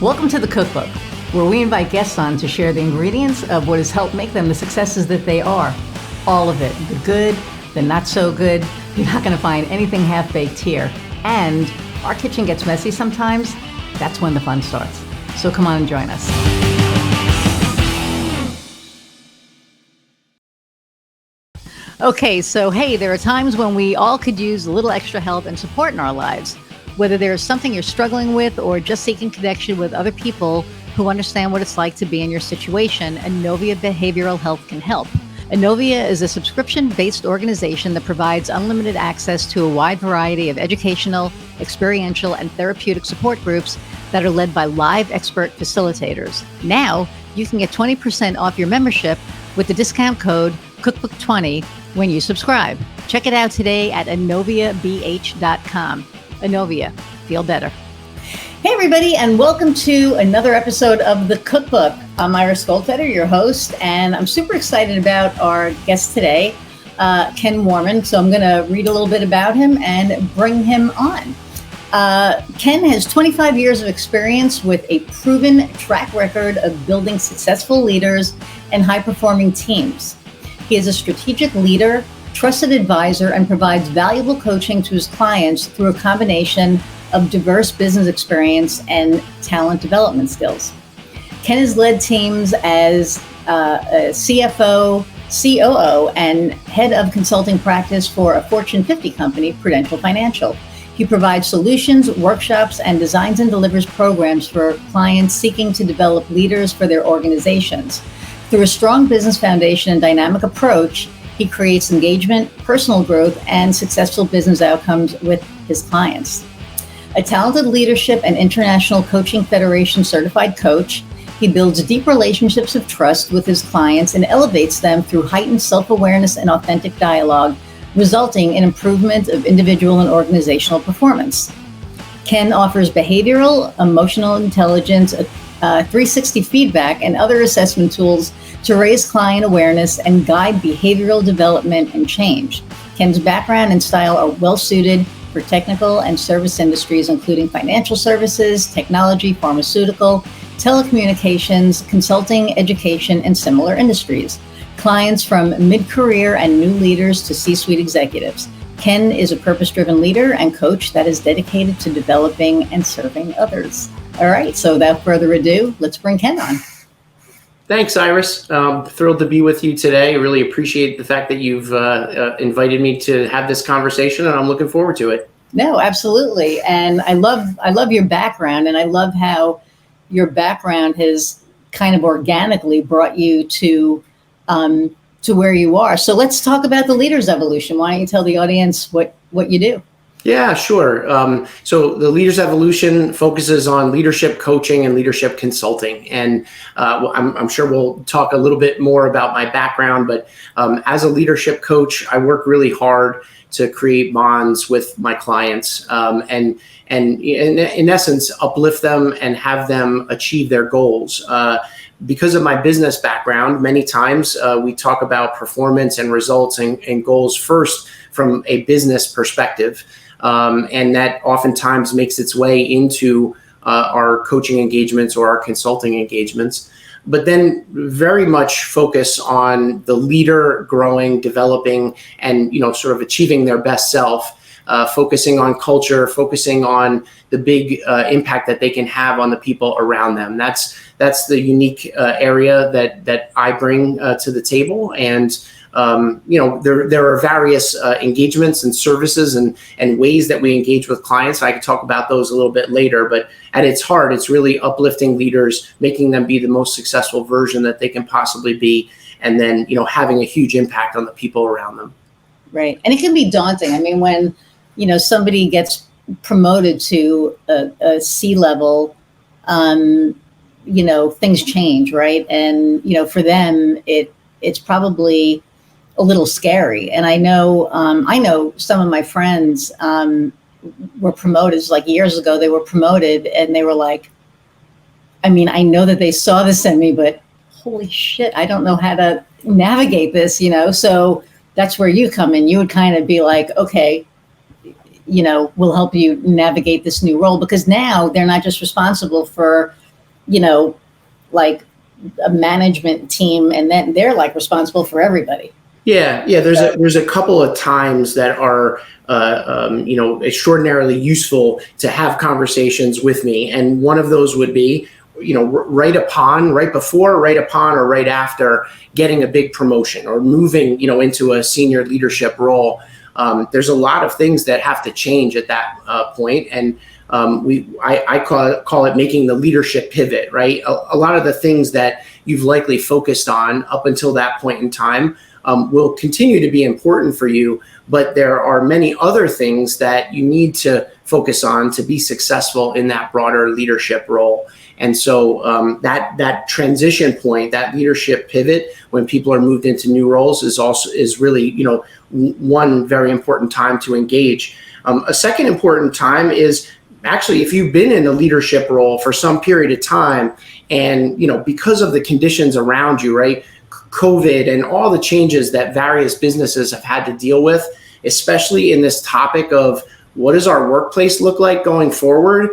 Welcome to the Cookbook, where we invite guests on to share the ingredients of what has helped make them the successes that they are. All of it, the good, the not so good. You're not going to find anything half-baked here. And our kitchen gets messy sometimes. That's when the fun starts. So come on and join us. Okay, so hey, there are times when we all could use a little extra help and support in our lives. Whether there's something you're struggling with or just seeking connection with other people who understand what it's like to be in your situation, Inovia Behavioral Health can help. Inovia is a subscription-based organization that provides unlimited access to a wide variety of educational, experiential, and therapeutic support groups that are led by live expert facilitators. Now, you can get 20% off your membership with the discount code Cookbook20 when you subscribe. Check it out today at inoviabh.com. Inovia, feel better. Hey everybody, and welcome to another episode of the Cookbook. I'm Iris Goldfeder, your host, and I'm super excited about our guest today, Ken Warman. So I'm going to read a little bit about him and bring him on. Ken has 25 years of experience with a proven track record of building successful leaders and high-performing teams. He is a strategic leader, trusted advisor, and provides valuable coaching to his clients through a combination of diverse business experience and talent development skills. Ken has led teams as a CFO, COO, and head of consulting practice for a Fortune 50 company, Prudential Financial. He provides solutions, workshops, and designs and delivers programs for clients seeking to develop leaders for their organizations. Through a strong business foundation and dynamic approach, he creates engagement, personal growth, and successful business outcomes with his clients. A talented leadership and International Coaching Federation certified coach, he builds deep relationships of trust with his clients and elevates them through heightened self-awareness and authentic dialogue, resulting in improvement of individual and organizational performance. Ken offers behavioral, emotional intelligence, 360 feedback, and other assessment tools to raise client awareness and guide behavioral development and change. Ken's background and style are well suited for technical and service industries, including financial services, technology, pharmaceutical, telecommunications, consulting, education, and similar industries. Clients from mid-career and new leaders to C-suite executives. Ken is a purpose-driven leader and coach that is dedicated to developing and serving others. All right, so without further ado, let's bring Ken on. Thanks, Iris. Thrilled to be with you today. I really appreciate the fact that you've invited me to have this conversation, and I'm looking forward to it. No, absolutely. And I love your background, and I love how your background has kind of organically brought you to where you are. So let's talk about the Leader's Evolution. Why don't you tell the audience what you do? Yeah, sure. So the Leader's Evolution focuses on leadership coaching and leadership consulting. And I'm sure we'll talk a little bit more about my background, but as a leadership coach, I work really hard to create bonds with my clients and in essence, uplift them and have them achieve their goals. Because of my business background, many times we talk about performance and results and goals first from a business perspective. And that oftentimes makes its way into our coaching engagements or our consulting engagements, but then very much focus on the leader growing, developing, and sort of achieving their best self, focusing on culture, focusing on the big impact that they can have on the people around them. That's the unique area that I bring to the table. And there are various engagements and services and ways that we engage with clients. I could talk about those a little bit later, but at its heart, it's really uplifting leaders, making them be the most successful version that they can possibly be, and then, having a huge impact on the people around them. Right. And it can be daunting. I mean, when, somebody gets promoted to a C-level, things change, right? And, for them, it's probably a little scary. And I know some of my friends were promoted, like years ago, they were promoted and they were like, I mean, I know that they saw this in me, but holy shit, I don't know how to navigate this, So that's where you come in. You would kind of be like, okay, we'll help you navigate this new role, because now they're not just responsible for like a management team, and then they're like responsible for everybody. Yeah. There's a couple of times that are extraordinarily useful to have conversations with me, and one of those would be right before, right upon, or right after getting a big promotion or moving into a senior leadership role. There's a lot of things that have to change at that point, and I call it making the leadership pivot. Right, a lot of the things that you've likely focused on up until that point in time will continue to be important for you, but there are many other things that you need to focus on to be successful in that broader leadership role. And so that transition point, that leadership pivot, when people are moved into new roles, is really one very important time to engage. A second important time is actually if you've been in a leadership role for some period of time, and because of the conditions around you, right? COVID and all the changes that various businesses have had to deal with, especially in this topic of what does our workplace look like going forward.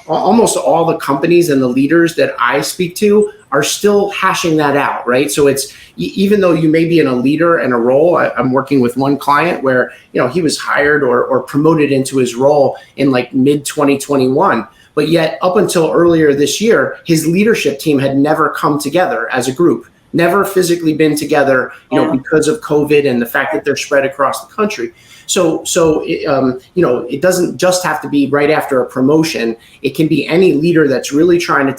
Almost all the companies and the leaders that I speak to are still hashing that out, right? So it's, even though you may be in a leader and a role, I'm working with one client where he was hired or promoted into his role in like mid 2021. But yet up until earlier this year, his leadership team had never come together as a group. Never physically been together, because of COVID and the fact that they're spread across the country. So it doesn't just have to be right after a promotion. It can be any leader that's really trying to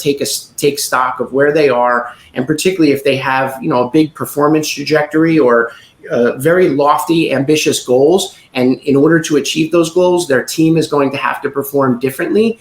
take stock of where they are, and particularly if they have a big performance trajectory or very lofty, ambitious goals. And in order to achieve those goals, their team is going to have to perform differently.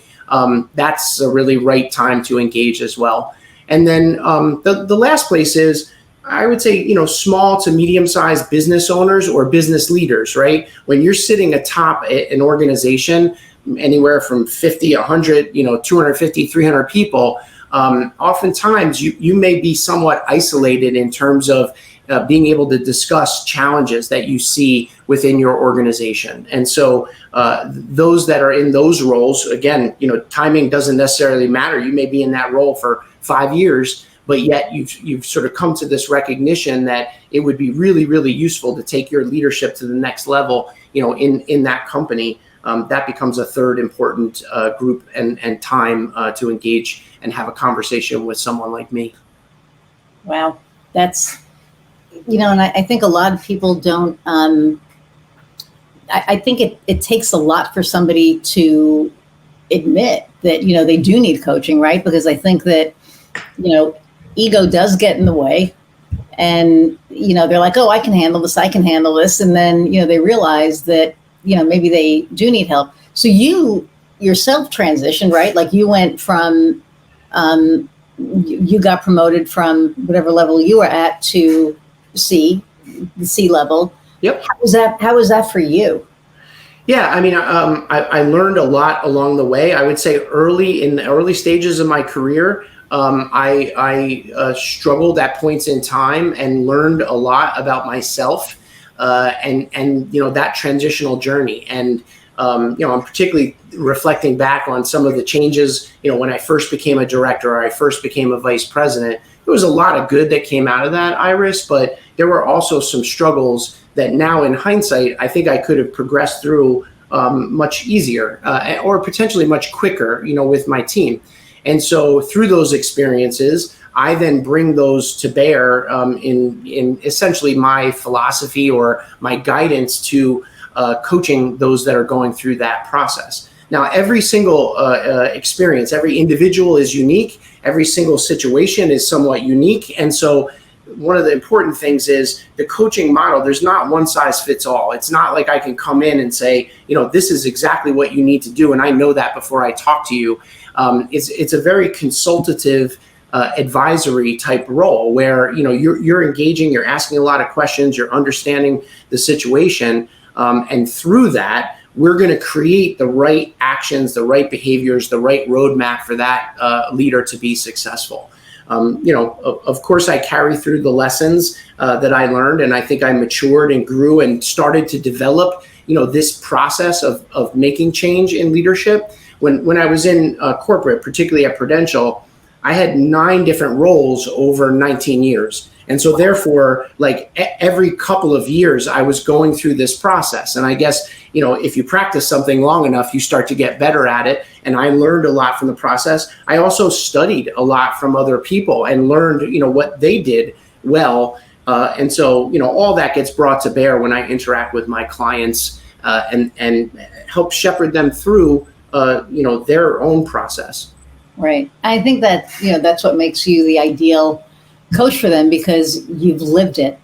That's a really right time to engage as well. And then the last place is, I would say, small to medium-sized business owners or business leaders, right? When you're sitting atop an organization, anywhere from 50, 100, 250, 300 people, oftentimes you may be somewhat isolated in terms of being able to discuss challenges that you see within your organization. And so those that are in those roles, again, timing doesn't necessarily matter. You may be in that role for 5 years, but yet you've sort of come to this recognition that it would be really, really useful to take your leadership to the next level, in that company. That becomes a third important group and time to engage and have a conversation with someone like me. Wow. That's, and I think a lot of people don't, I think it takes a lot for somebody to admit that, they do need coaching, right? Because I think that, ego does get in the way, and, they're like, oh, I can handle this. And then, they realize that, maybe they do need help. So you yourself transitioned, right? Like you went from, you got promoted from whatever level you were at to the C level. Yep. How was that for you? Yeah, I mean, I learned a lot along the way. I would say in the early stages of my career, I struggled at points in time and learned a lot about myself and that transitional journey. And I'm particularly reflecting back on some of the changes. When I first became a director or I first became a vice president, there was a lot of good that came out of that, Iris, but there were also some struggles that now in hindsight, I think I could have progressed through much easier or potentially much quicker, with my team. And so through those experiences, I then bring those to bear in essentially my philosophy or my guidance to coaching those that are going through that process. Now, every single experience, every individual is unique. Every single situation is somewhat unique. And so one of the important things is the coaching model. There's not one size fits all. It's not like I can come in and say, this is exactly what you need to do, and I know that before I talk to you. It's a very consultative, advisory type role where you're engaging, you're asking a lot of questions, you're understanding the situation, and through that, we're going to create the right actions, the right behaviors, the right roadmap for that leader to be successful. Of course, I carry through the lessons that I learned, and I think I matured and grew and started to develop, this process of making change in leadership when I was in corporate, particularly at Prudential, I had 9 different roles over 19 years. And so therefore, like every couple of years, I was going through this process. And I guess, if you practice something long enough, you start to get better at it. And I learned a lot from the process. I also studied a lot from other people and learned, what they did well. And so, all that gets brought to bear when I interact with my clients and help shepherd them through, their own process. Right. I think that, that's what makes you the ideal coach for them, because you've lived it.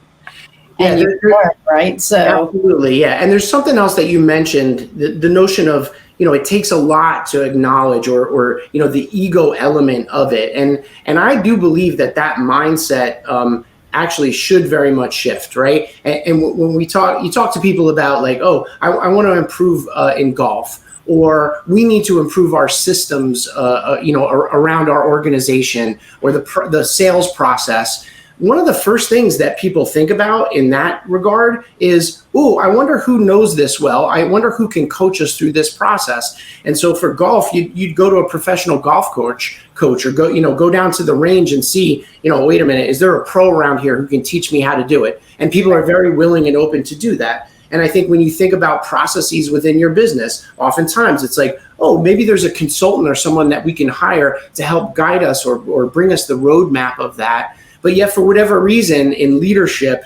And you've learned, right? So absolutely. Yeah. And there's something else that you mentioned, the notion of, it takes a lot to acknowledge or the ego element of it. And I do believe that mindset, actually should very much shift, right? And when you talk to people about like, oh, I want to improve in golf, or we need to improve our systems, around our organization, or the sales process. One of the first things that people think about in that regard is, oh, I wonder who knows this well. I wonder who can coach us through this process. And so for golf, you'd go to a professional golf coach, or go down to the range and see, wait a minute, is there a pro around here who can teach me how to do it? And people are very willing and open to do that. And I think when you think about processes within your business, oftentimes it's like, oh, maybe there's a consultant or someone that we can hire to help guide us or bring us the roadmap of that. But yet, for whatever reason, in leadership,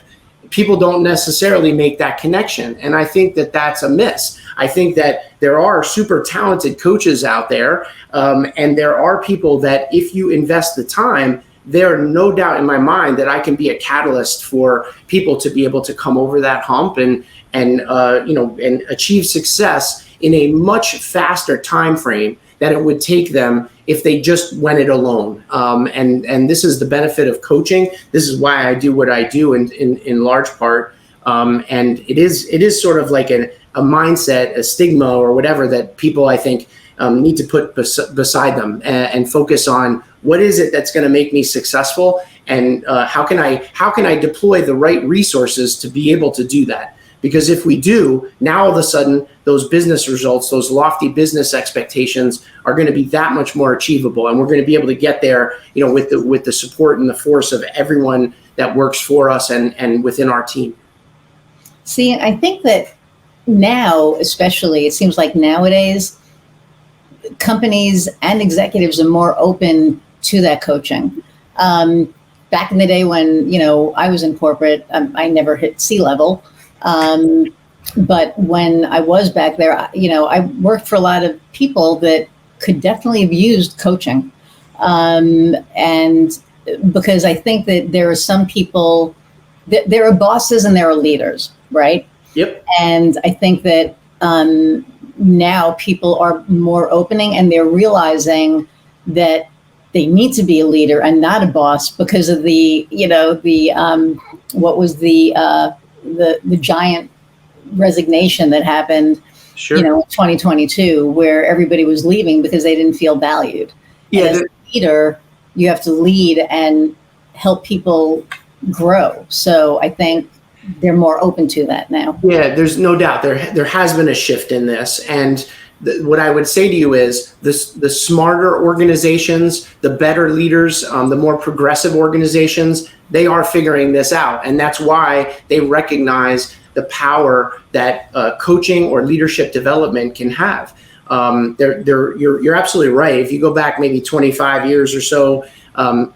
people don't necessarily make that connection. And I think that that's a miss. I think that there are super talented coaches out there, and there are people that if you invest the time, there are no doubt in my mind that I can be a catalyst for people to be able to come over that hump and achieve success in a much faster time frame that it would take them if they just went it alone. And this is the benefit of coaching. This is why I do what I do in large part. And it is sort of like a mindset, a stigma or whatever that people, I think, need to put beside them and focus on what is it that's going to make me successful, and how can I deploy the right resources to be able to do that? Because if we do, now all of a sudden, those business results, those lofty business expectations are going to be that much more achievable. And we're going to be able to get there, with the support and the force of everyone that works for us and within our team. See, I think that now, especially, it seems like nowadays, companies and executives are more open to that coaching. Back in the day when, I was in corporate, I never hit C-level. But when I was back there, I worked for a lot of people that could definitely have used coaching. And because I think that there are some people, there are bosses and there are leaders, right? Yep. And I think that now people are more opening, and they're realizing that they need to be a leader and not a boss because of the giant resignation that happened, sure, in 2022, where everybody was leaving because they didn't feel valued. Yeah, and as a leader, you have to lead and help people grow. So I think they're more open to that now. Yeah, there's no doubt there has been a shift in this. And what I would say to you is the smarter organizations, the better leaders, the more progressive organizations, they are figuring this out. And that's why they recognize the power that coaching or leadership development can have. You're absolutely right. If you go back maybe 25 years or so,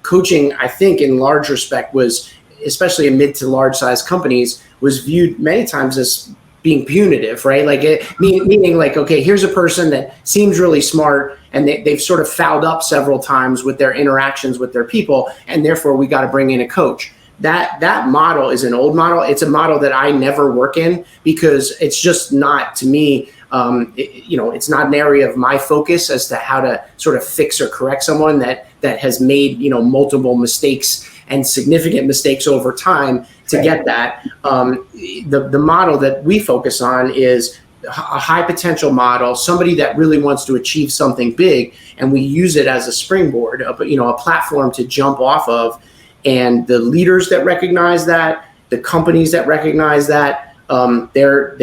coaching, I think in large respect was, especially in mid to large size companies, was viewed many times as being punitive, right? Like meaning like, okay, here's a person that seems really smart and they've sort of fouled up several times with their interactions with their people, and therefore we got to bring in a coach. That model is an old model. It's a model that I never work in because it's just not, to me, it's not an area of my focus as to how to sort of fix or correct someone that has made, multiple mistakes and significant mistakes over time to get that. The model that we focus on is a high potential model, somebody that really wants to achieve something big, and we use it as a springboard, a platform to jump off of. And the leaders that recognize that, the companies that recognize that, they're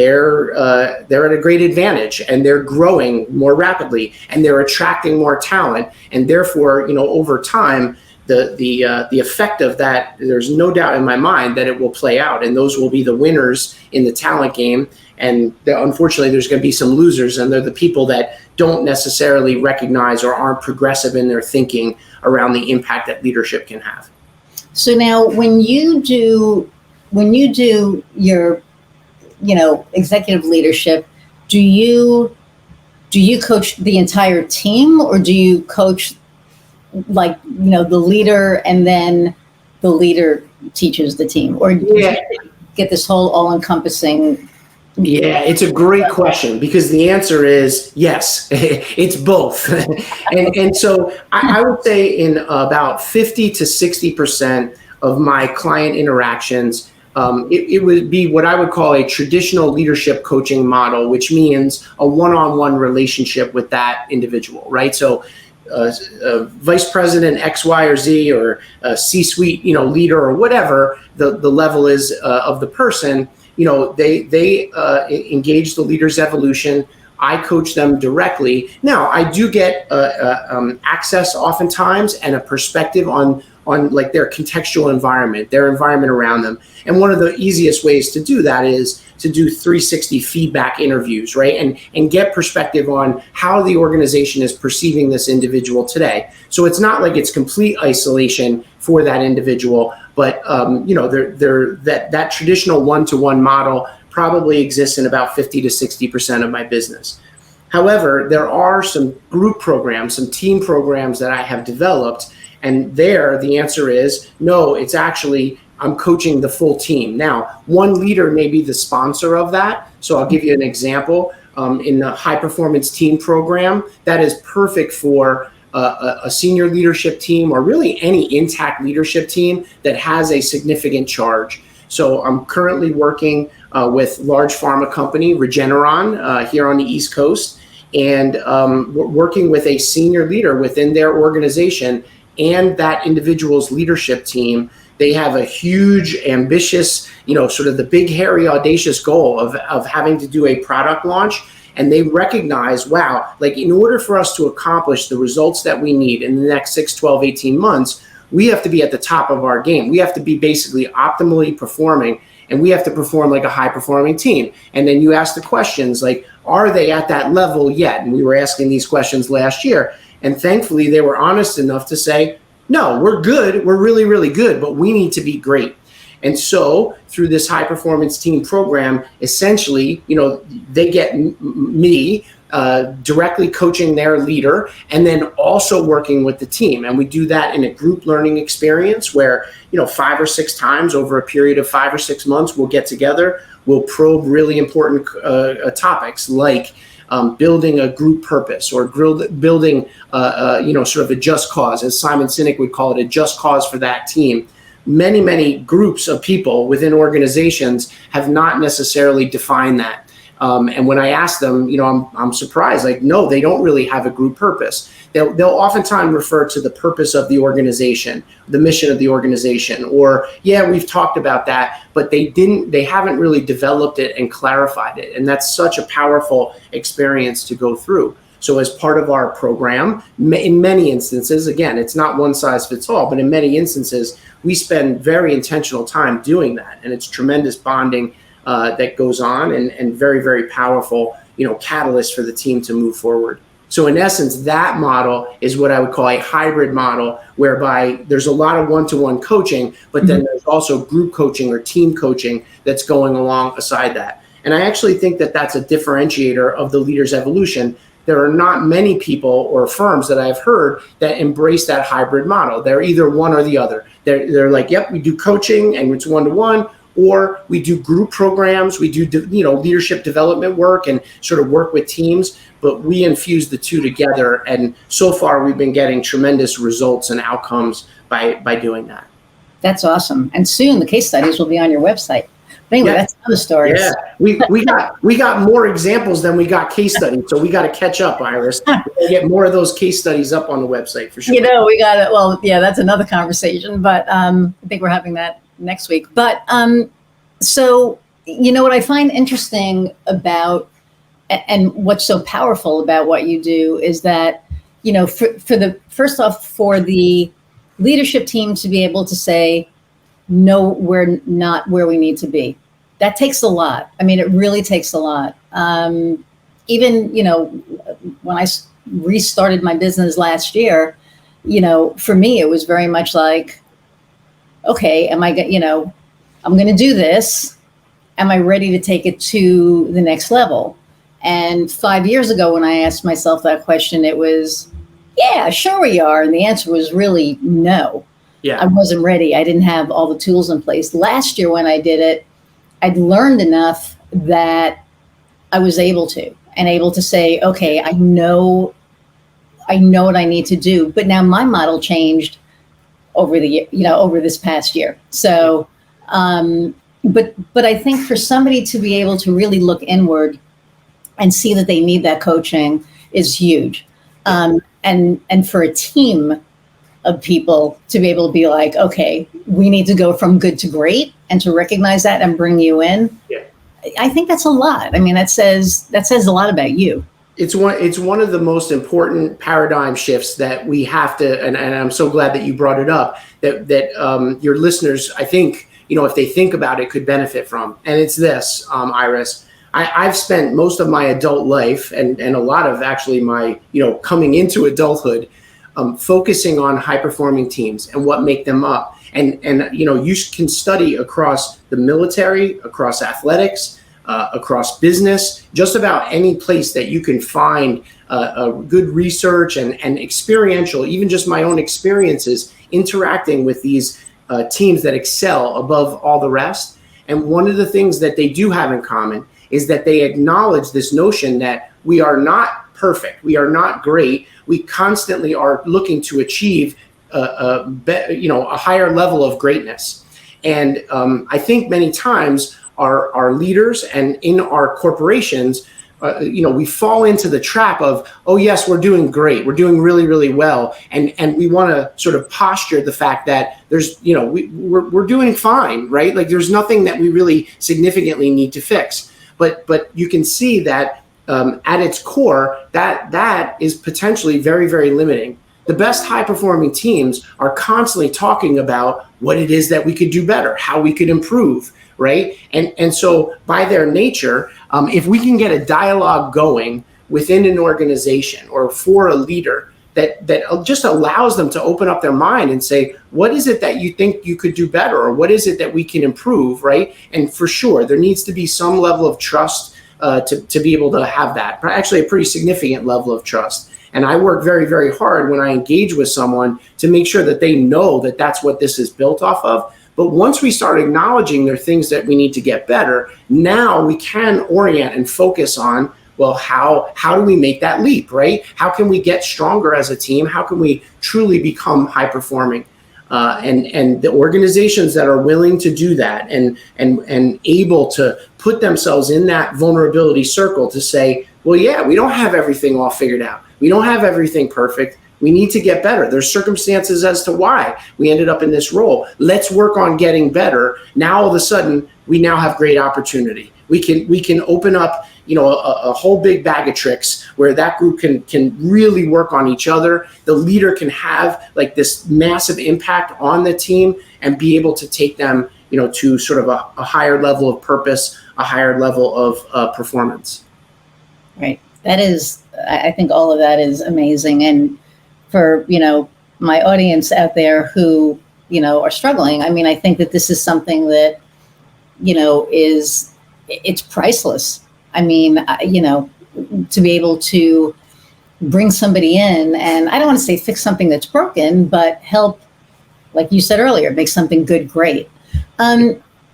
at a great advantage, and they're growing more rapidly, and they're attracting more talent, and therefore, over time, the effect of that, there's no doubt in my mind that it will play out, and those will be the winners in the talent game. And unfortunately, there's going to be some losers, and they're the people that don't necessarily recognize or aren't progressive in their thinking around the impact that leadership can have. So now, when you do your, executive leadership, do you coach the entire team, or do you coach the leader and then the leader teaches the team, or do you get this whole all-encompassing? Yeah, it's a great question, because the answer is yes, it's both. and so I would say in about 50 to 60% of my client interactions, it would be what I would call a traditional leadership coaching model, which means a one-on-one relationship with that individual, right? So vice president X, Y, or Z, or C-suite, leader, or whatever the level is of the person. They engage the leader's evolution. I coach them directly. Now, I do get access oftentimes and a perspective on like their contextual environment, their environment around them. And one of the easiest ways to do that is to do 360 feedback interviews, right? And get perspective on how the organization is perceiving this individual today. So it's not like it's complete isolation for that individual, but that traditional one-to-one model probably exists in about 50 to 60% of my business. However, there are some group programs, some team programs that I have developed, and there the answer is no, it's actually I'm coaching the full team. Now, one leader may be the sponsor of that. So I'll give you an example. In the high performance team program, that is perfect for a senior leadership team, or really any intact leadership team that has a significant charge. So I'm currently working with large pharma company Regeneron here on the East Coast, and working with a senior leader within their organization and that individual's leadership team. They have a huge, ambitious, sort of the big, hairy, audacious goal of having to do a product launch. And they recognize, wow, like in order for us to accomplish the results that we need in the next 6, 12, 18 months, we have to be at the top of our game. We have to be basically optimally performing, and we have to perform like a high performing team. And then you ask the questions like, are they at that level yet? And we were asking these questions last year. And thankfully, they were honest enough to say, no, we're good. We're really, really good, but we need to be great. And so through this high performance team program, essentially, they get me directly coaching their leader, and then also working with the team. And we do that in a group learning experience where, 5 or 6 times over a period of 5 or 6 months, we'll get together, we'll probe really important topics like building a group purpose, or building, sort of a just cause, as Simon Sinek would call it, a just cause for that team. Many, many groups of people within organizations have not necessarily defined that. And when I ask them, I'm surprised, like, no, they don't really have a group purpose. They'll oftentimes refer to the purpose of the organization, the mission of the organization, or, yeah, we've talked about that, but they haven't really developed it and clarified it. And that's such a powerful experience to go through. So as part of our program, in many instances, again, it's not one size fits all, but in many instances, we spend very intentional time doing that. And it's tremendous bonding that goes on, and very, very powerful, catalyst for the team to move forward. So in essence, that model is what I would call a hybrid model, whereby there's a lot of one-to-one coaching, but then there's also group coaching or team coaching that's going along aside that. And I actually think that that's a differentiator of the leader's evolution. There are not many people or firms that I've heard that embrace that hybrid model. They're either one or the other. They're like, yep, we do coaching and it's one-to-one, or we do group programs, we do leadership development work and sort of work with teams, but we infuse the two together. And so far, we've been getting tremendous results and outcomes by doing that. That's awesome. And soon the case studies will be on your website. But anyway, that's another story. Yeah, we got more examples than we got case studies, so we got to catch up, Iris. We'll get more of those case studies up on the website for sure. We got it. Well, yeah, that's another conversation, but I think we're having that next week. But so what I find interesting about, and what's so powerful about what you do is that, first off, for the leadership team to be able to say, no, we're not where we need to be. That takes a lot. I mean, it really takes a lot. Even, when I restarted my business last year, for me, it was very much like, okay, I'm going to do this. Am I ready to take it to the next level? And 5 years ago, when I asked myself that question, it was, yeah, sure we are. And the answer was really no. Yeah. I wasn't ready. I didn't have all the tools in place. Last year when I did it, I'd learned enough that I was able to say, okay, I know what I need to do. But now my model changed over over this past year. So, but I think for somebody to be able to really look inward and see that they need that coaching is huge. And for a team of people to be able to be like, okay, we need to go from good to great, and to recognize that and bring you in. Yeah. I think that's a lot. I mean, that says a lot about you. It's one of the most important paradigm shifts that we have to, and I'm so glad that you brought it up, that your listeners, I think, if they think about it, could benefit from. And it's this, Iris. I've spent most of my adult life and a lot of actually my, coming into adulthood, focusing on high performing teams and what make them up. And you can study across the military, across athletics, across business, just about any place that you can find good research and experiential, even just my own experiences interacting with these teams that excel above all the rest. And one of the things that they do have in common is that they acknowledge this notion that we are not perfect, we are not great, we constantly are looking to achieve a higher level of greatness. And I think many times our leaders and in our corporations, we fall into the trap of, oh yes, we're doing great, we're doing really, really well, and we want to sort of posture the fact that there's, we're doing fine, right? Like there's nothing that we really significantly need to fix. But you can see that at its core, that is potentially very, very limiting. The best high performing teams are constantly talking about what it is that we could do better, how we could improve, right? And so by their nature, if we can get a dialogue going within an organization or for a leader that just allows them to open up their mind and say, what is it that you think you could do better? Or what is it that we can improve, right? And for sure, there needs to be some level of trust to be able to have that, actually a pretty significant level of trust. And I work very, very hard when I engage with someone to make sure that they know that that's what this is built off of. But once we start acknowledging there are things that we need to get better, now we can orient and focus on, well, how do we make that leap, right? How can we get stronger as a team? How can we truly become high performing? And the organizations that are willing to do that and able to put themselves in that vulnerability circle to say, well, yeah, we don't have everything all figured out. We don't have everything perfect. We need to get better. There's circumstances as to why we ended up in this role. Let's work on getting better. Now, all of a sudden, we now have great opportunity. We can open up, a whole big bag of tricks where that group can really work on each other. The leader can have like this massive impact on the team and be able to take them, to sort of a higher level of purpose, a higher level of performance. Right. That is, I think all of that is amazing. And for, my audience out there who, are struggling, I mean, I think that this is something that, it's priceless. I mean, to be able to bring somebody in and I don't want to say fix something that's broken, but help, like you said earlier, make something good, great.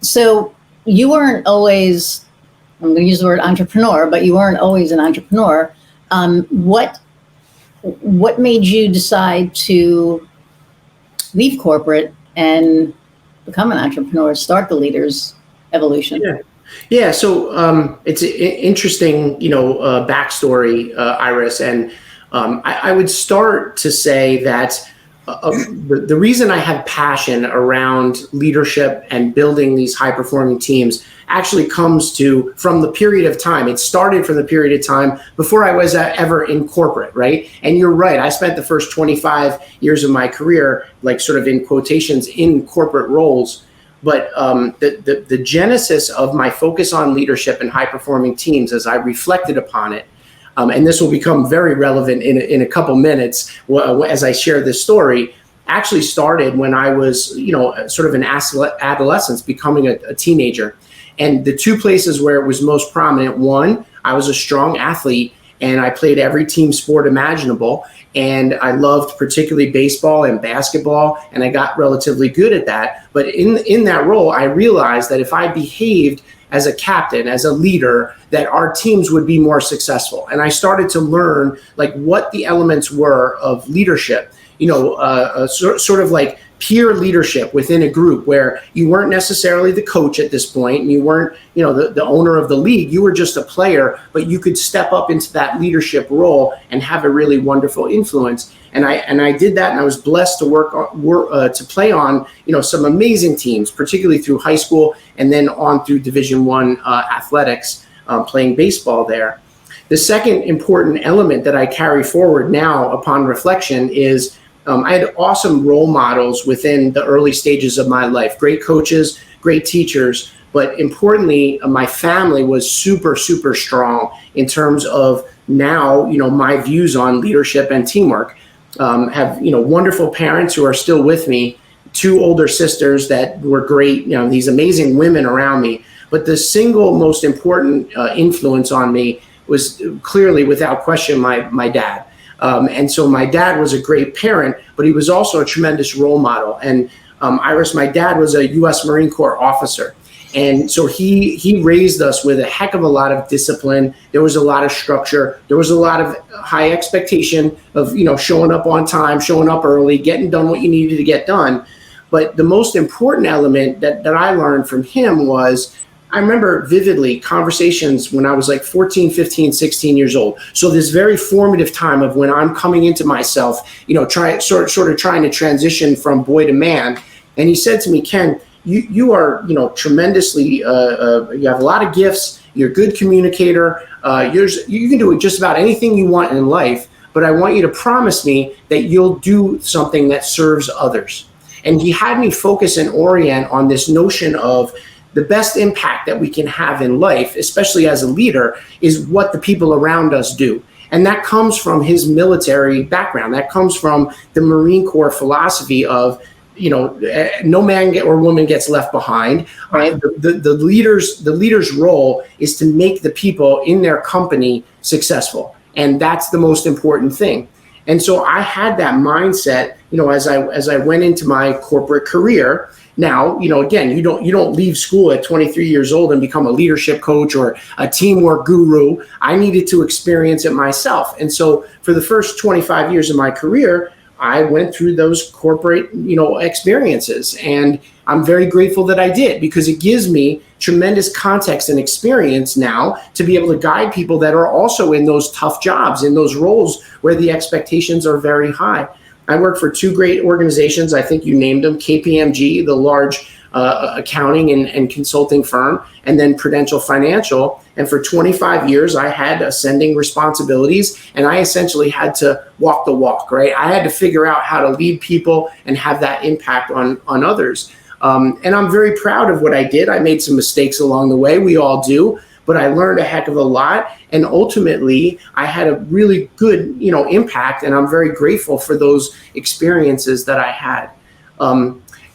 So you weren't always, I'm going to use the word entrepreneur, but you weren't always an entrepreneur. What made you decide to leave corporate and become an entrepreneur, start the Leaders Evolution? Yeah. So it's an interesting, backstory, Iris. And I would start to say that the reason I have passion around leadership and building these high performing teams actually comes from the period of time. It started from the period of time before I was ever in corporate, right? And you're right. I spent the first 25 years of my career, like sort of in quotations, in corporate roles. But the genesis of my focus on leadership and high performing teams, as I reflected upon it, and this will become very relevant in a couple minutes as I share this story, actually started when I was, sort of in adolescence, becoming a teenager. And the two places where it was most prominent, one, I was a strong athlete and I played every team sport imaginable. And I loved particularly baseball and basketball, and I got relatively good at that. But in that role, I realized that if I behaved as a captain, as a leader, that our teams would be more successful. And I started to learn like what the elements were of leadership, sort of like peer leadership within a group where you weren't necessarily the coach at this point and you weren't, the owner of the league. You were just a player, but you could step up into that leadership role and have a really wonderful influence. And I did that, and I was blessed to to play on, some amazing teams, particularly through high school and then on through Division I athletics, playing baseball there. The second important element that I carry forward now upon reflection is I had awesome role models within the early stages of my life, great coaches, great teachers, but importantly, my family was super, super strong in terms of now, my views on leadership and teamwork. Have, wonderful parents who are still with me, two older sisters that were great, these amazing women around me. But the single most important influence on me was clearly, without question, my dad. And so my dad was a great parent, but he was also a tremendous role model. And Iris, my dad was a U.S. Marine Corps officer. And so he raised us with a heck of a lot of discipline. There was a lot of structure. There was a lot of high expectation of, showing up on time, showing up early, getting done what you needed to get done. But the most important element that I learned from him was, I remember vividly conversations when I was like 14, 15, 16 years old. So this very formative time of when I'm coming into myself, sort of trying to transition from boy to man. And he said to me, Ken, you are, tremendously, you have a lot of gifts. You're a good communicator. You can do just about anything you want in life, but I want you to promise me that you'll do something that serves others. And he had me focus and orient on this notion of the best impact that we can have in life, especially as a leader, is what the people around us do. And that comes from his military background. That comes from the Marine Corps philosophy of, no man or woman gets left behind. Right? The leader's role is to make the people in their company successful. And that's the most important thing. And so I had that mindset, as I went into my corporate career. Now, again, you don't leave school at 23 years old and become a leadership coach or a teamwork guru. I needed to experience it myself. And so for the first 25 years of my career, I went through those corporate, experiences. And I'm very grateful that I did, because it gives me tremendous context and experience now to be able to guide people that are also in those tough jobs, in those roles where the expectations are very high. I worked for two great organizations. I think you named them: KPMG, the large accounting and consulting firm, and then Prudential Financial. And for 25 years, I had ascending responsibilities, and I essentially had to walk the walk, right? I had to figure out how to lead people and have that impact on others. And I'm very proud of what I did. I made some mistakes along the way. We all do. But I learned a heck of a lot. And ultimately, I had a really good, impact. And I'm very grateful for those experiences that I had.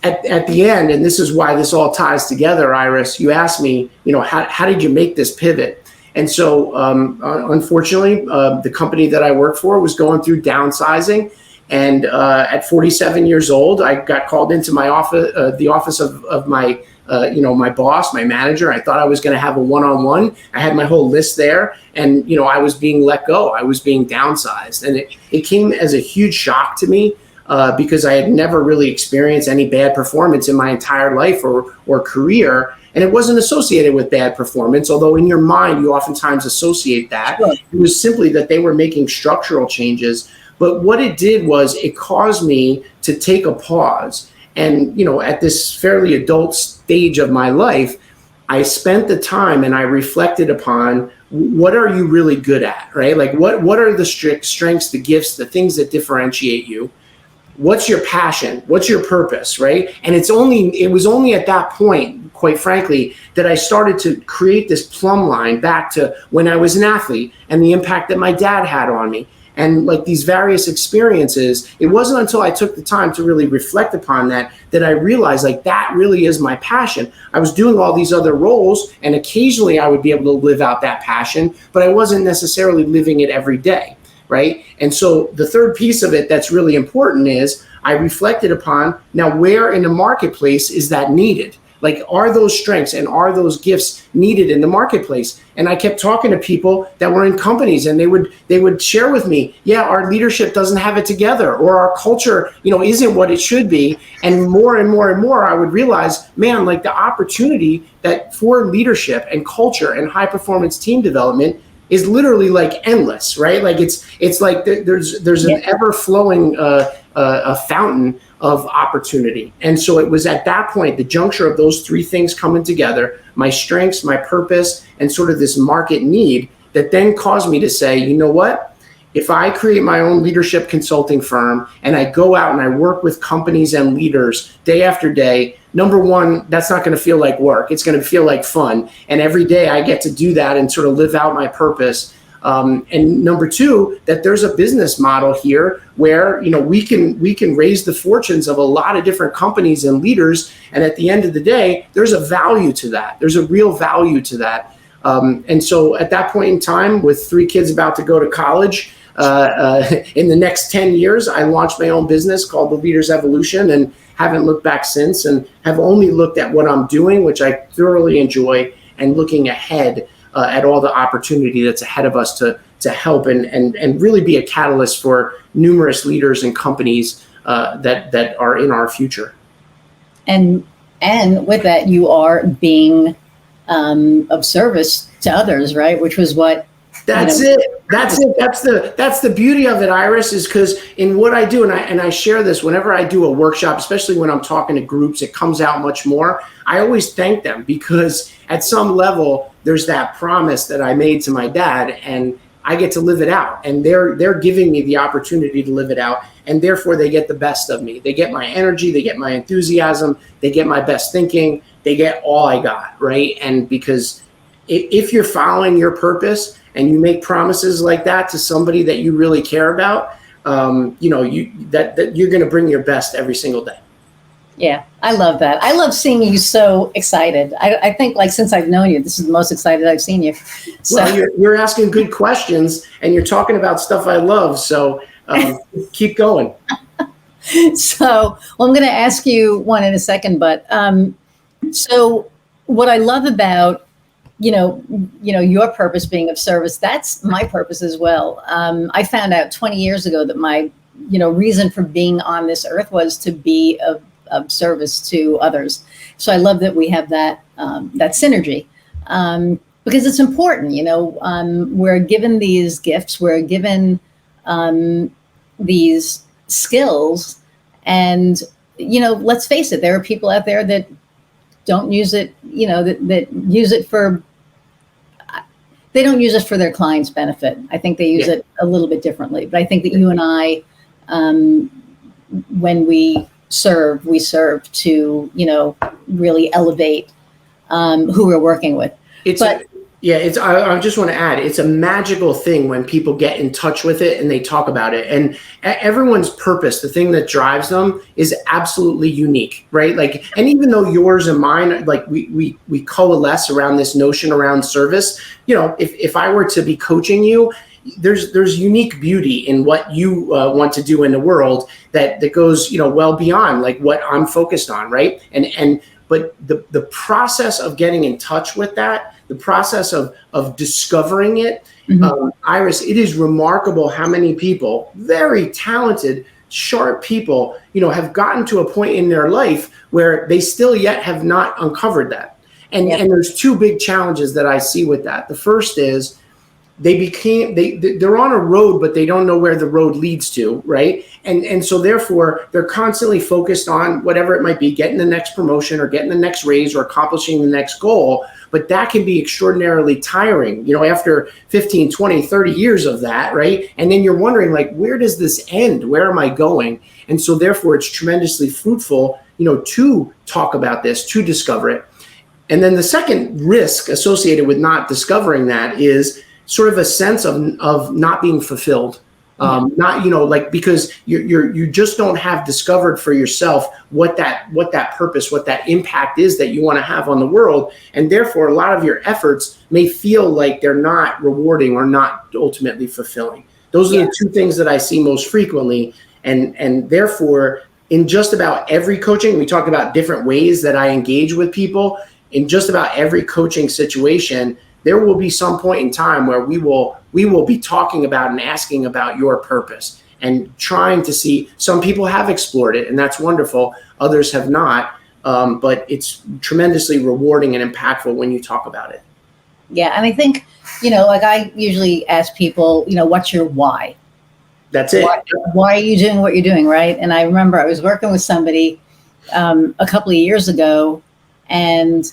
At the end, and this is why this all ties together, Iris, you asked me, how did you make this pivot? And so, unfortunately, the company that I worked for was going through downsizing. And at 47 years old, I got called into my office, the office of my my boss, my manager. I thought I was going to have a one-on-one. I had my whole list there, and, I was being let go. I was being downsized. And it came as a huge shock to me because I had never really experienced any bad performance in my entire life or career. And it wasn't associated with bad performance, although in your mind, you oftentimes associate that. Sure. It was simply that they were making structural changes. But what it did was it caused me to take a pause. And, at this fairly adult stage of my life, I spent the time and I reflected upon what are you really good at, right? Like what are the strengths, the gifts, the things that differentiate you? What's your passion? What's your purpose, right? And it was only at that point, quite frankly, that I started to create this plumb line back to when I was an athlete and the impact that my dad had on me. And like these various experiences, it wasn't until I took the time to really reflect upon that I realized like that really is my passion. I was doing all these other roles and occasionally I would be able to live out that passion, but I wasn't necessarily living it every day, right? And so the third piece of it that's really important is I reflected upon now where in the marketplace is that needed? Like, are those strengths and are those gifts needed in the marketplace? And I kept talking to people that were in companies and they would share with me, yeah, our leadership doesn't have it together, or our culture, isn't what it should be. And more and more and more, I would realize, man, like the opportunity that for leadership and culture and high performance team development is literally like endless, right? Like it's like there's an ever flowing a fountain of opportunity. And so it was at that point, the juncture of those three things coming together, my strengths, my purpose, and sort of this market need, that then caused me to say, you know what? If I create my own leadership consulting firm and I go out and I work with companies and leaders day after day, number one, that's not going to feel like work. It's going to feel like fun. And every day I get to do that and sort of live out my purpose. And number two, that there's a business model here where, we can raise the fortunes of a lot of different companies and leaders. And at the end of the day, there's a value to that. There's a real value to that. And so at that point in time, with 3 kids about to go to college, in the next 10 years, I launched my own business called The Leader's Evolution and haven't looked back since, and have only looked at what I'm doing, which I thoroughly enjoy, and looking ahead at all the opportunity that's ahead of us to help and really be a catalyst for numerous leaders and companies that are in our future. And with that, you are being of service to others, right? Which was what. That's it. That's the beauty of it, Iris, is because in what I do, and I share this whenever I do a workshop, especially when I'm talking to groups, it comes out much more. I always thank them because at some level, there's that promise that I made to my dad, and I get to live it out. And they're giving me the opportunity to live it out, and therefore they get the best of me. They get my energy, they get my enthusiasm, they get my best thinking, they get all I got, right? And because if you're following your purpose and you make promises like that to somebody that you really care about, that you're going to bring your best every single day. Yeah, I love that. I love seeing you so excited. I think like since I've known you, this is the most excited I've seen you. So. Well, you're asking good questions and you're talking about stuff I love. So keep going. So, well, I'm going to ask you one in a second, but so what I love about your purpose being of service, that's my purpose as well. I found out 20 years ago that my, reason for being on this earth was to be of service to others. So I love that we have that synergy because it's important. We're given these gifts, we're given these skills, and let's face it, there are people out there that don't use it, that use it for, they don't use it for their clients' benefit. I think they use it a little bit differently. But I think that you and I, when we serve to, really elevate who we're working with. I just want to add, it's a magical thing when people get in touch with it and they talk about it. And everyone's purpose, the thing that drives them, is absolutely unique, right? Like, and even though yours and mine, like we coalesce around this notion around service, if I were to be coaching you, there's unique beauty in what you want to do in the world that goes, well beyond like what I'm focused on, right? But the process of getting in touch with that, the process of discovering it, Iris, it is remarkable how many people, very talented, sharp people, have gotten to a point in their life where they still yet have not uncovered that. And there's 2 big challenges that I see with that. The first is they're on a road, but they don't know where the road leads to, right? And so therefore they're constantly focused on whatever it might be, getting the next promotion or getting the next raise or accomplishing the next goal. But that can be extraordinarily tiring, after 15, 20, 30 years of that, right? And then you're wondering, like, where does this end? Where am I going? And so therefore it's tremendously fruitful, to talk about this, to discover it. And then the second risk associated with not discovering that is sort of a sense of not being fulfilled. Because you just don't have discovered for yourself what that purpose, what that impact is that you want to have on the world. And therefore a lot of your efforts may feel like they're not rewarding or not ultimately fulfilling. Those are the two things that I see most frequently. And therefore in just about every coaching, we talk about different ways that I engage with people. In just about every coaching situation, there will be some point in time where we will be talking about and asking about your purpose and trying to see. Some people have explored it, and that's wonderful. Others have not, but it's tremendously rewarding and impactful when you talk about it. Yeah, and I think, like I usually ask people, what's your why? That's it. Why are you doing what you're doing, right? And I remember I was working with somebody a couple of years ago, and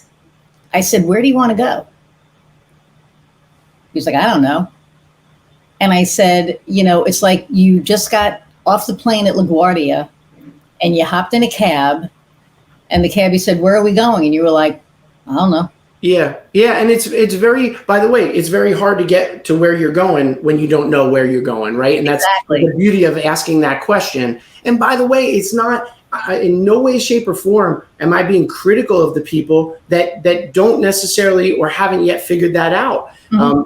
I said, "Where do you want to go?" He was like, "I don't know." And I said, it's like you just got off the plane at LaGuardia and you hopped in a cab, and the cabbie said, "Where are we going?" And you were like, "I don't know." Yeah. And it's very, by the way, it's very hard to get to where you're going when you don't know where you're going, right? And that's Exactly the beauty of asking that question. And by the way, it's not, in no way, shape, or form am I being critical of the people that don't necessarily or haven't yet figured that out. Mm-hmm.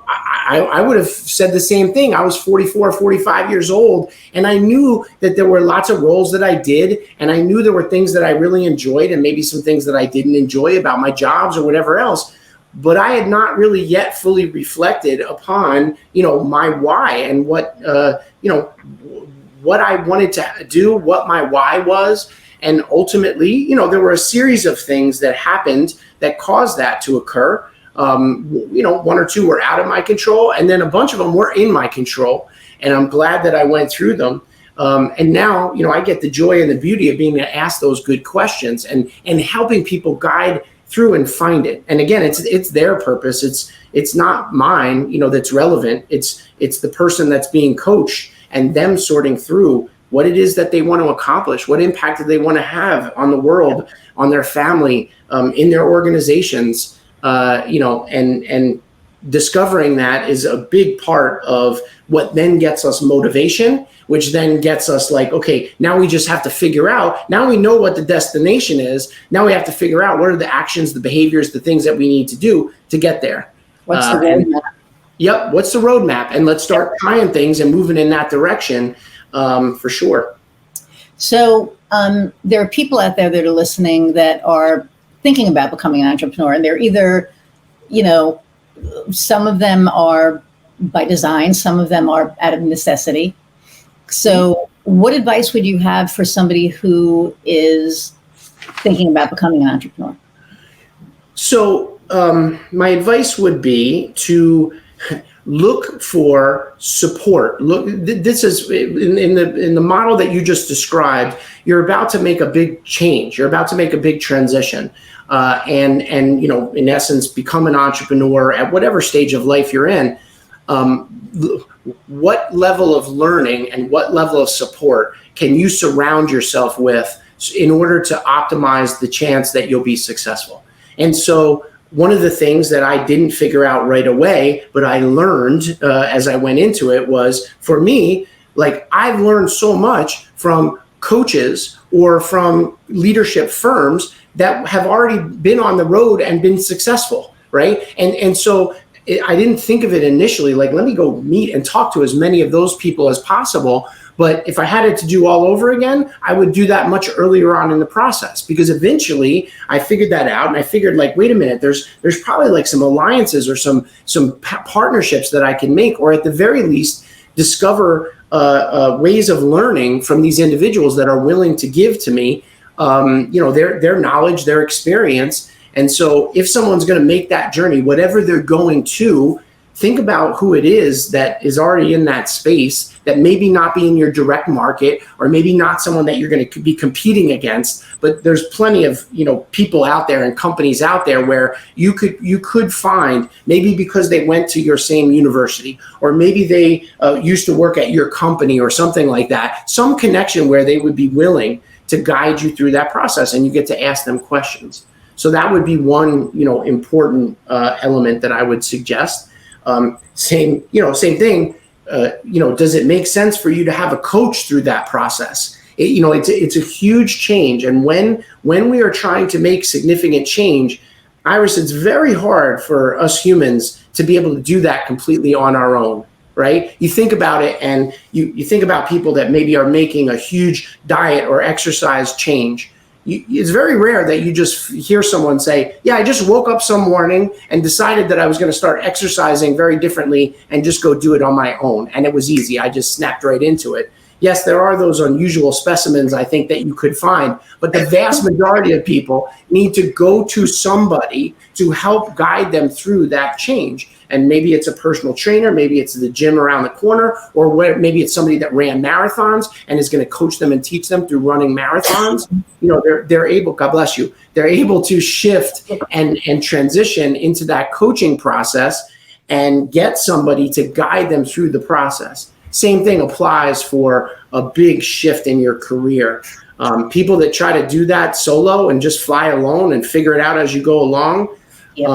I would have said the same thing. I was 44, 45 years old, and I knew that there were lots of roles that I did, and I knew there were things that I really enjoyed and maybe some things that I didn't enjoy about my jobs or whatever else. But I had not really yet fully reflected upon, my why and what I wanted to do, what my why was. And ultimately, there were a series of things that happened that caused that to occur. One or two were out of my control, and then a bunch of them were in my control. And I'm glad that I went through them. And now, I get the joy and the beauty of being able to ask those good questions and helping people guide through and find it. And again, it's their purpose. It's not mine, that's relevant. It's the person that's being coached and them sorting through what it is that they want to accomplish, what impact do they want to have on the world, on their family, in their organizations, and discovering that is a big part of what then gets us motivation, which then gets us like, okay, now we just have to figure out, now we know what the destination is. Now we have to figure out what are the actions, the behaviors, the things that we need to do to get there. What's the roadmap? Yep. What's the roadmap? And let's start trying things and moving in that direction, for sure. So there are people out there that are listening that are thinking about becoming an entrepreneur, and they're either, some of them are by design, some of them are out of necessity. So what advice would you have for somebody who is thinking about becoming an entrepreneur? So my advice would be to look for support. This is in the model that you just described. You're about to make a big change. You're about to make a big transition, and in essence, become an entrepreneur at whatever stage of life you're in. What level of learning and what level of support can you surround yourself with in order to optimize the chance that you'll be successful? And so one of the things that I didn't figure out right away, but I learned as I went into it was, for me, like, I've learned so much from coaches or from leadership firms that have already been on the road and been successful, right? And so I didn't think of it initially, like, let me go meet and talk to as many of those people as possible. But if I had it to do all over again, I would do that much earlier on in the process, because eventually I figured that out, and I figured, like, wait a minute, there's probably like some alliances or some partnerships that I can make, or at the very least discover ways of learning from these individuals that are willing to give to me, their knowledge, their experience. And so if someone's going to make that journey, whatever they're going to, think about who it is that is already in that space, that maybe not be in your direct market, or maybe not someone that you're going to be competing against, but there's plenty of, people out there and companies out there where you could find, maybe because they went to your same university, or maybe they used to work at your company or something like that, some connection where they would be willing to guide you through that process, and you get to ask them questions. So that would be one, important element that I would suggest. Same thing. Does it make sense for you to have a coach through that process? It's a huge change, and when we are trying to make significant change, Iris, it's very hard for us humans to be able to do that completely on our own. Right? You think about it, and you think about people that maybe are making a huge diet or exercise change. It's very rare that you just hear someone say, yeah, I just woke up some morning and decided that I was going to start exercising very differently and just go do it on my own. And it was easy. I just snapped right into it. Yes, there are those unusual specimens, I think, that you could find, but the vast majority of people need to go to somebody to help guide them through that change. And maybe it's a personal trainer, maybe it's the gym around the corner, or maybe it's somebody that ran marathons and is going to coach them and teach them through running marathons. They're able, God bless you, they're able to shift and transition into that coaching process and get somebody to guide them through the process. Same thing applies for a big shift in your career. People that try to do that solo and just fly alone and figure it out as you go along, yep.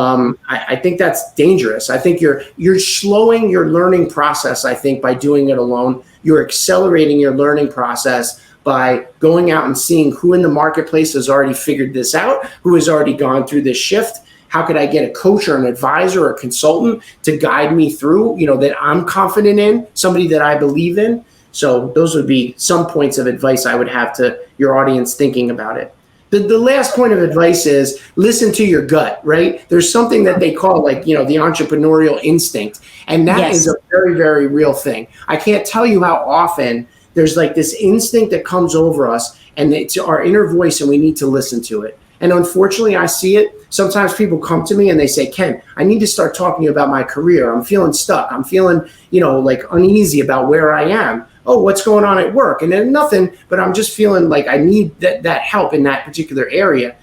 I think that's dangerous. I think you're slowing your learning process, I think, by doing it alone. You're accelerating your learning process by going out and seeing who in the marketplace has already figured this out, who has already gone through this shift. How could I get a coach or an advisor or a consultant to guide me through, that I'm confident in, somebody that I believe in? So those would be some points of advice I would have to your audience thinking about it. The last point of advice is listen to your gut, right? There's something that they call the entrepreneurial instinct. And that is a very, very real thing. I can't tell you how often there's this instinct that comes over us, and it's our inner voice, and we need to listen to it. And unfortunately, I see it. Sometimes people come to me and they say, Ken, I need to start talking to you about my career. I'm feeling stuck. I'm feeling, uneasy about where I am. Oh, what's going on at work? And then nothing, but I'm just feeling like I need that help in that particular area.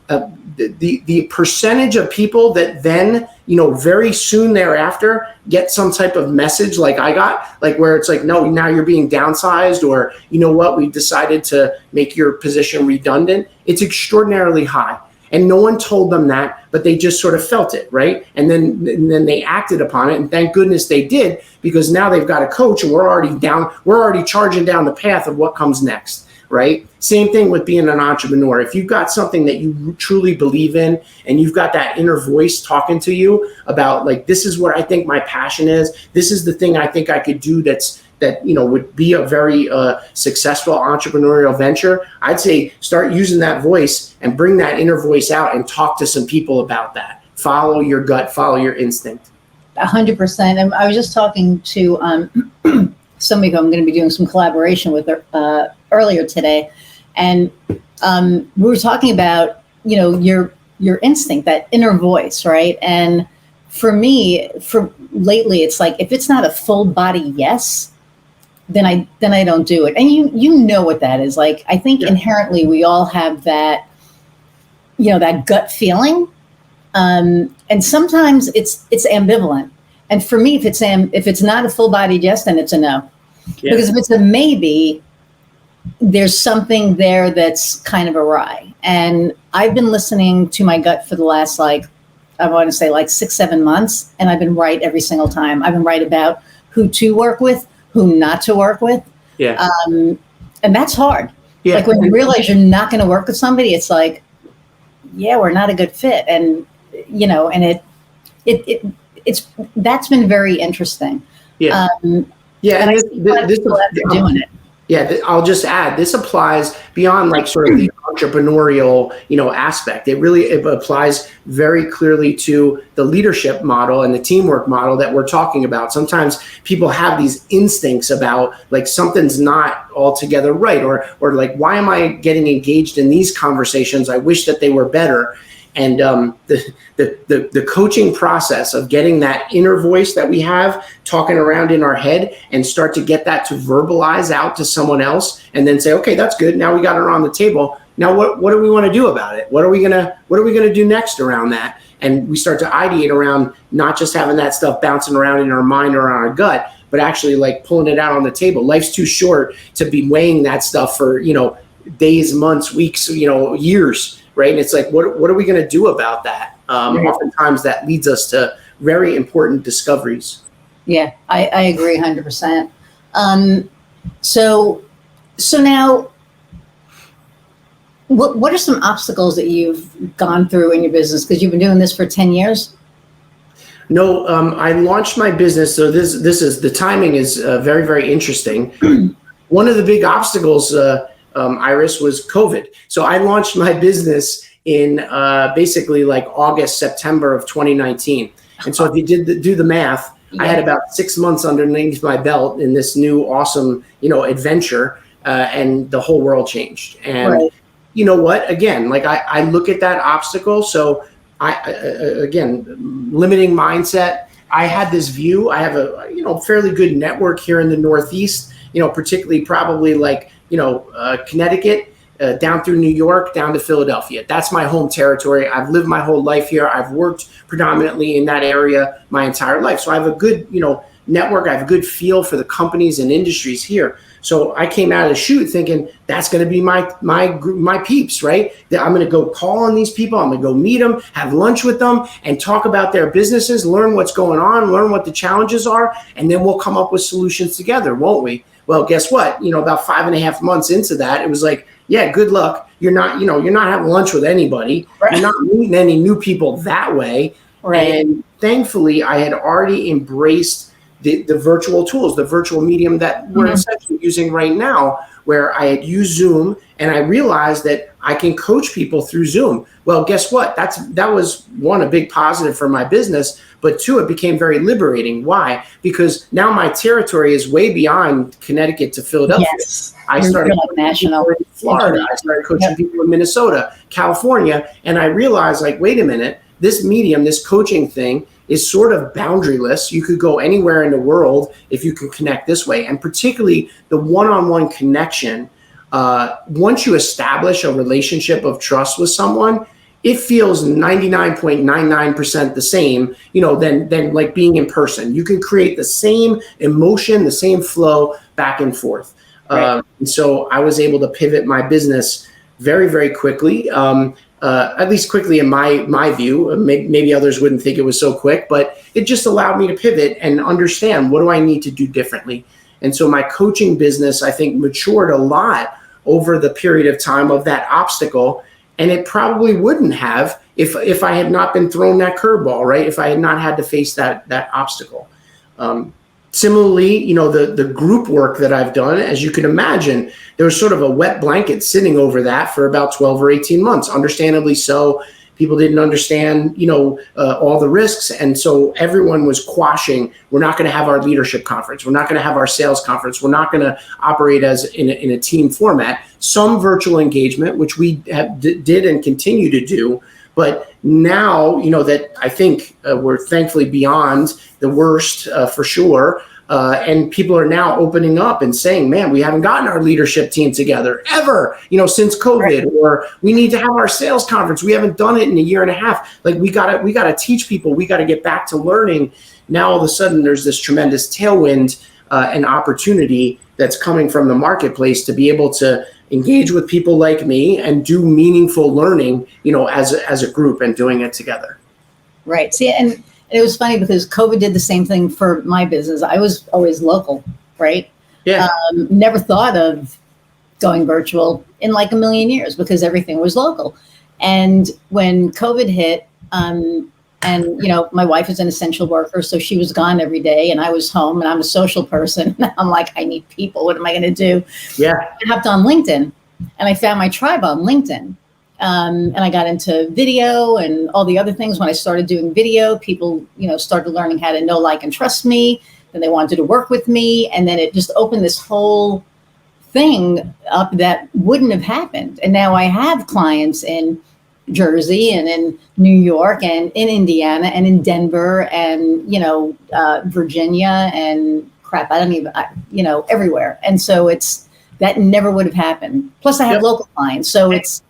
The percentage of people that then, very soon thereafter get some type of message like I got, where it's no, now you're being downsized, or we've decided to make your position redundant. It's extraordinarily high. And no one told them that, but they just sort of felt it, right? And then they acted upon it, and thank goodness they did, because now they've got a coach, and we're already charging down the path of what comes next, right? Same thing with being an entrepreneur. If you've got something that you truly believe in, and you've got that inner voice talking to you about this is what I think my passion is, this is the thing I think I could do that would be a very successful entrepreneurial venture, I'd say start using that voice and bring that inner voice out and talk to some people about that. Follow your gut, follow your instinct. 100%. And I was just talking to somebody who I'm going to be doing some collaboration with earlier today. And we were talking about, your instinct, that inner voice, right? And for me, lately, it's if it's not a full body yes, then I don't do it. And you know what that is. I think inherently we all have that, that gut feeling. And sometimes it's ambivalent. And for me, if it's not a full body yes, then it's a no. Yeah. Because if it's a maybe, there's something there that's kind of awry. And I've been listening to my gut for the last, I want to say 6-7 months. And I've been right every single time. I've been right about who to work with, who not to work with. Yeah. And that's hard. Yeah. When you realize you're not going to work with somebody, it's yeah, we're not a good fit. And, and it's that's been very interesting. Yeah. Yeah. And this doing it. Yeah, I'll just add, this applies beyond sort of the entrepreneurial, aspect. It applies very clearly to the leadership model and the teamwork model that we're talking about. Sometimes people have these instincts about something's not altogether right, or why am I getting engaged in these conversations? I wish that they were better. And the coaching process of getting that inner voice that we have talking around in our head and start to get that to verbalize out to someone else, and then say, okay, that's good. Now we got it on the table. Now what do we want to do about it? What are we gonna do next around that? And we start to ideate around not just having that stuff bouncing around in our mind or on our gut, but actually like pulling it out on the table. Life's too short to be weighing that stuff for, days, months, weeks, years, right? And it's like, what are we going to do about that? Oftentimes that leads us to very important discoveries. Yeah, I agree 100%. So now, what are some obstacles that you've gone through in your business? Because you've been doing this for 10 years. No, I launched my business. So this is, the timing is very, very interesting. One of the big obstacles, Iris, was COVID. So I launched my business in basically like August, September of 2019. And so if you do the math, I had about 6 months underneath my belt in this new awesome, adventure, and the whole world changed. And you know what? Again, like I look at that obstacle. So again, limiting mindset. I had this view. I have a fairly good network here in the Northeast. Particularly probably like Connecticut, down through New York, down to Philadelphia. That's my home territory. I've lived my whole life here. I've worked predominantly in that area my entire life. So I have a good network. I have a good feel for the companies and industries here. So I came out of the chute thinking that's going to be my peeps, right? That I'm going to go call on these people. I'm going to go meet them, have lunch with them, and talk about their businesses, learn what's going on, learn what the challenges are, and then we'll come up with solutions together, won't we? Well, guess what? About 5.5 months into that, it was like, yeah, good luck. You're not having lunch with anybody. Right. You're not meeting any new people that way. Right. And thankfully, I had already embraced the virtual tools, the virtual medium that we're essentially using right now, where I had used Zoom, and I realized that I can coach people through Zoom. Well, guess what? That was one, a big positive for my business, but two, it became very liberating. Why? Because now my territory is way beyond Connecticut to Philadelphia. Yes. I started coaching people in Florida. I started coaching people in Minnesota, California, and I realized, like, wait a minute, this medium, this coaching thing is sort of boundaryless. You could go anywhere in the world if you can connect this way. And particularly the one-on-one connection, once you establish a relationship of trust with someone, it feels 99.99% the same, than like being in person. You can create the same emotion, the same flow back and forth. Right. And so I was able to pivot my business very, very quickly. At least quickly in my view. Maybe others wouldn't think it was so quick, but it just allowed me to pivot and understand, what do I need to do differently? And so my coaching business, I think, matured a lot over the period of time of that obstacle. And it probably wouldn't have if I had not been thrown that curveball, right? If I had not had to face that obstacle. Similarly, the group work that I've done, as you can imagine, there was sort of a wet blanket sitting over that for about 12 or 18 months. Understandably so. People didn't understand, all the risks. And so everyone was quashing, we're not going to have our leadership conference. We're not going to have our sales conference. We're not going to operate as in a team format. Some virtual engagement, which we did and continue to do. But now, that I think we're thankfully beyond the worst for sure. And people are now opening up and saying, man, we haven't gotten our leadership team together ever, since COVID, or we need to have our sales conference. We haven't done it in a year and a half. Like we gotta teach people, we gotta get back to learning. Now all of a sudden there's this tremendous tailwind and opportunity that's coming from the marketplace to be able to engage with people like me and do meaningful learning, as a group and doing it together. Right. See, and it was funny because COVID did the same thing for my business. I was always local, right? Yeah. Never thought of going virtual in like a million years because everything was local. And when COVID hit, my wife is an essential worker, so she was gone every day and I was home and I'm a social person. I'm like, I need people. What am I going to do? Yeah. I hopped on LinkedIn and I found my tribe on LinkedIn. And I got into video and all the other things. When I started doing video, people, started learning how to know, like, and trust me. Then they wanted to work with me. And then it just opened this whole thing up that wouldn't have happened. And now I have clients in, Jersey and in New York and in Indiana and in Denver and, Virginia and crap, I don't even, everywhere. And so that never would have happened. Plus I have local clients. So it's,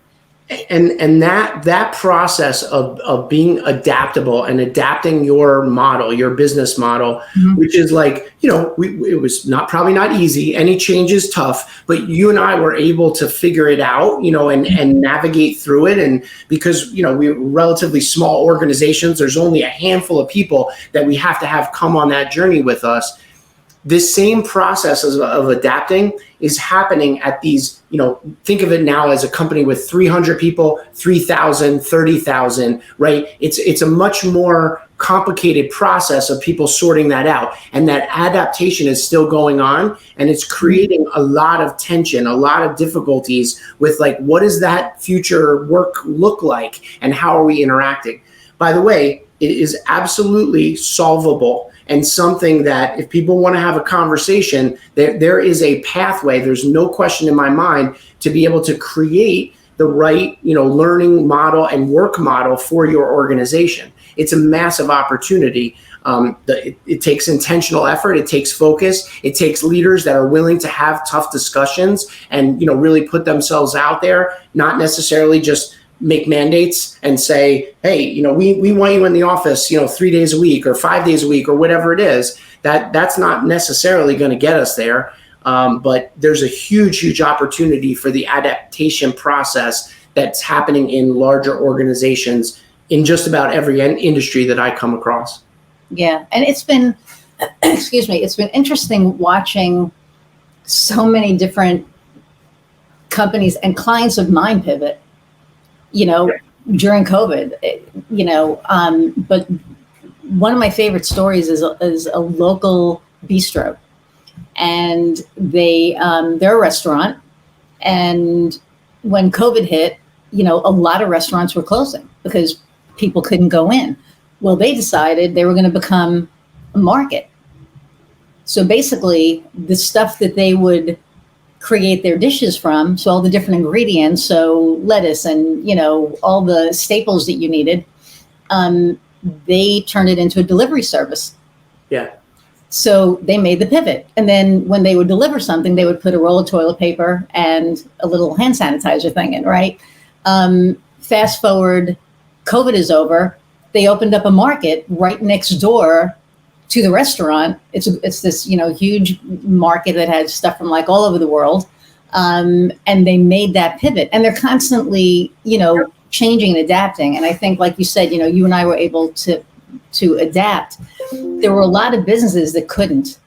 and that process of being adaptable and adapting your model, your business model, which is like, it was probably not easy. Any change is tough, but you and I were able to figure it out, and navigate through it. And because, we're relatively small organizations, there's only a handful of people that we have to have come on that journey with us. This same process of adapting is happening at these, think of it now as a company with 300 people, 3,000, 30,000, right? It's a much more complicated process of people sorting that out. And that adaptation is still going on. And it's creating a lot of tension, a lot of difficulties with like, what does that future work look like? And how are we interacting? By the way, it is absolutely solvable. And something that if people want to have a conversation, there is a pathway. There's no question in my mind to be able to create the right, learning model and work model for your organization. It's a massive opportunity. It takes intentional effort. It takes focus. It takes leaders that are willing to have tough discussions and, really put themselves out there, not necessarily just make mandates and say, hey, we want you in the office, 3 days a week or 5 days a week or whatever it is. That's not necessarily going to get us there. But there's a huge opportunity for the adaptation process that's happening in larger organizations in just about every industry that I come across. Yeah. And it's been, it's been interesting watching so many different companies and clients of mine pivot, during COVID, but one of my favorite stories is a local bistro, and they're a restaurant. And when COVID hit, a lot of restaurants were closing because people couldn't go in. Well, they decided they were going to become a market. So basically the stuff that they would create their dishes from, so all the different ingredients, so lettuce and all the staples that you needed, they turned it into a delivery service. Yeah. So they made the pivot, and then when they would deliver something, they would put a roll of toilet paper and a little hand sanitizer thing in, right? Fast forward, COVID is over. They opened up a market right next door to the restaurant. It's this, huge market that has stuff from like all over the world. And they made that pivot, and they're constantly, changing and adapting. And I think, like you said, you and I were able to adapt. There were a lot of businesses that couldn't,